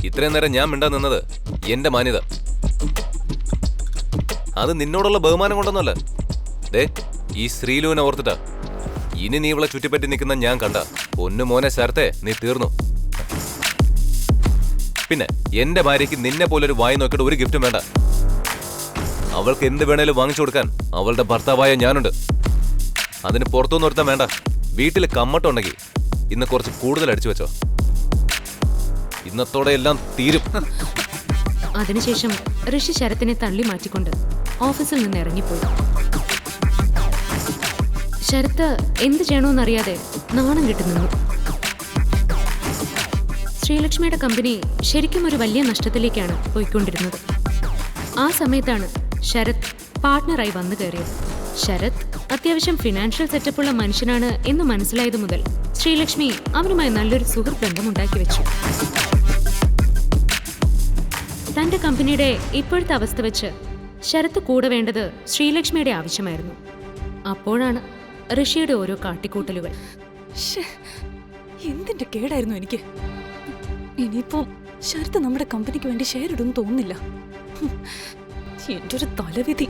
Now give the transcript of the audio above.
ഇത്രയും നേരം ഞാൻ മിണ്ടാ നിന്നത് എന്റെ മാന്യത. അത് നിന്നോടുള്ള ബഹുമാനം കൊണ്ടൊന്നുമല്ല. ദേ, ഈ ശ്രീലുവിനെ ഓർത്തിട്ടാ. ഇനി നീ ഇവളെ ചുറ്റിപ്പറ്റി നിൽക്കുന്ന ഞാൻ കണ്ട പൊന്നു മോനെ ശരത്തെ നീ തീർന്നു. പിന്നെ എന്റെ ഭാര്യയ്ക്ക് നിന്നെ പോലൊരു വായി നോക്കിയിട്ട് ഒരു ഗിഫ്റ്റും വേണ്ട. അവൾക്ക് എന്ത് വേണേലും വാങ്ങിച്ചു കൊടുക്കാൻ അവളുടെ ഭർത്താവായ ഞാനുണ്ട്. അതിന് പുറത്തുനിന്ന് ഒരുത്താൻ വേണ്ട. വീട്ടിൽ കമ്മട്ടുണ്ടെങ്കിൽ ഇന്ന് കുറച്ച് കൂടുതൽ അടിച്ചു വെച്ചോ. ഇന്നത്തോടെ എല്ലാം തീരും. അതിനുശേഷം ഋഷി ശരത്തിനെ തള്ളി മാറ്റിക്കൊണ്ട് ഓഫീസിൽ നിന്ന് ഇറങ്ങിപ്പോയി. ശരത്ത് എന്ത് ചെയ്യണമെന്നറിയാതെ നാണം കെട്ടി നിന്നു. ശ്രീലക്ഷ്മിയുടെ കമ്പനി ശരിക്കും ഒരു വലിയ നഷ്ടത്തിലേക്കാണ് പോയിക്കൊണ്ടിരുന്നത്. ആ സമയത്താണ് ശരത് പാർട്ട്ണറായി വന്നു കയറിയത്. ശരത് അത്യാവശ്യം ഫിനാൻഷ്യൽ സെറ്റപ്പുള്ള മനുഷ്യനാണ് എന്ന് മനസ്സിലായതു മുതൽ ശ്രീലക്ഷ്മി അവനുമായി നല്ലൊരു സുഹൃത്ത് ബന്ധം ഉണ്ടാക്കി വെച്ചു. തന്റെ കമ്പനിയുടെ ഇപ്പോഴത്തെ അവസ്ഥ വെച്ച് ശരത്ത് കൂടെ വേണ്ടത് ശ്രീലക്ഷ്മിയുടെ ആവശ്യമായിരുന്നു. അപ്പോഴാണ് ഋഷിയുടെ ഓരോ കാട്ടിക്കൂട്ടലുകൾ. എന്തിന്റെ കേടായിരുന്നു എനിക്ക്. ഇനിയിപ്പോ ശരത്ത് നമ്മുടെ കമ്പനിക്ക് വേണ്ടി ഷെയർ ഇടുമെന്ന് തോന്നുന്നില്ല. എന്റെ ഒരു തലവിധി.